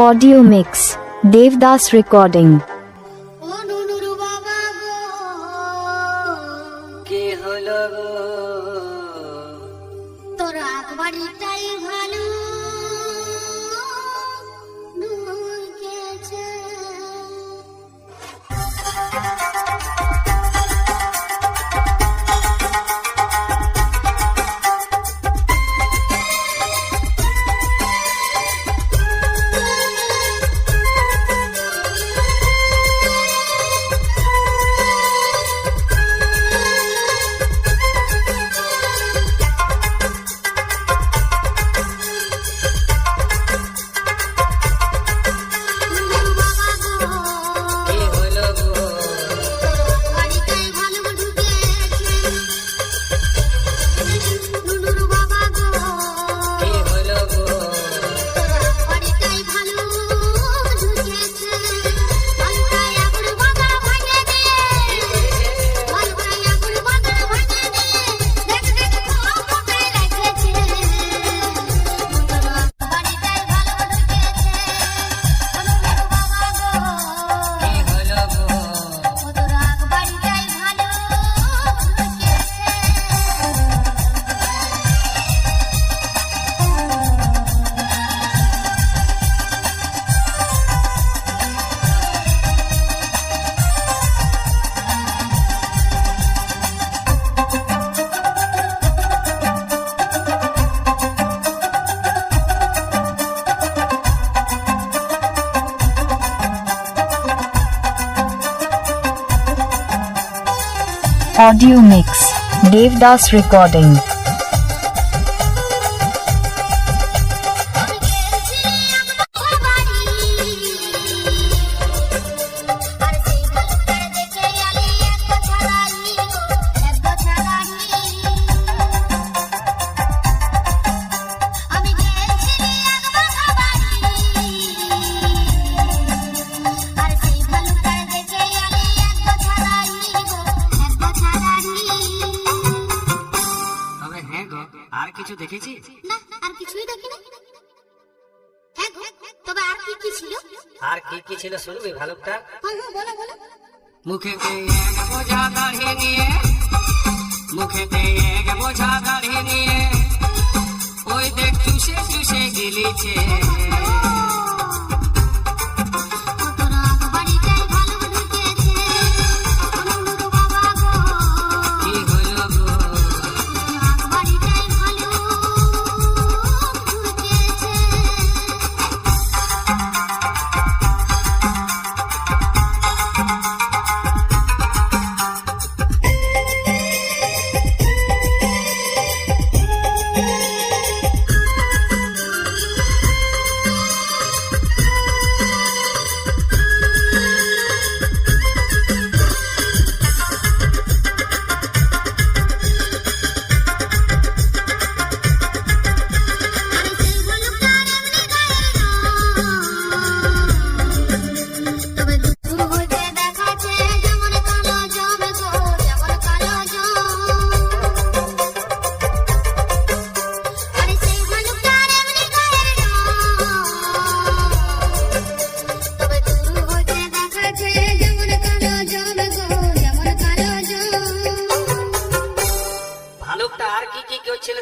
Audio mix, Devdas recording. Audio mix, Devdas recording. কিছু দেখেছি না, আর কিছুই দেখি না। হ্যাঁ গো, তবে আর কি কি ছিল? আর কি কি ছিল শুনবি ভালুকটা? হ্যাঁ বলো বলো। মুখেতে এক বোঝা দাড়ি নিয়ে, মুখেতে এক বোঝা দাড়ি নিয়ে, ওই দেখ চুষে চুষে গিলিছে।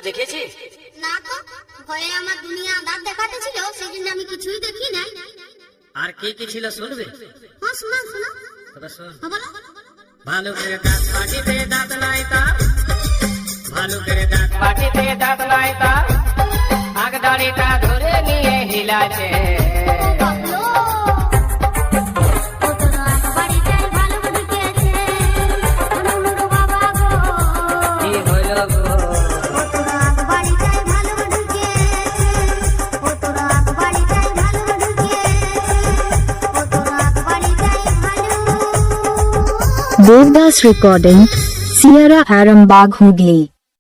দেখেছিস? না তো, ভয়ে আমার দুনিয়া দাঁত দেখাতে ছিল, সেজন্য আমি কিছুই দেখি নাই। আর কি কি ছিল শুনবে? হ্যাঁ শোনা শোনা। তবে শোন। বলো। ভালুকের দাঁত পাটিতে দাঁত নাই তার, ভালুকের দাঁত পাটিতে দাঁত নাই তার, আগ দাড়িটা ধরে নিয়ে হিলাছে। Devdas recording, Sierra Arambagh, Hooghly.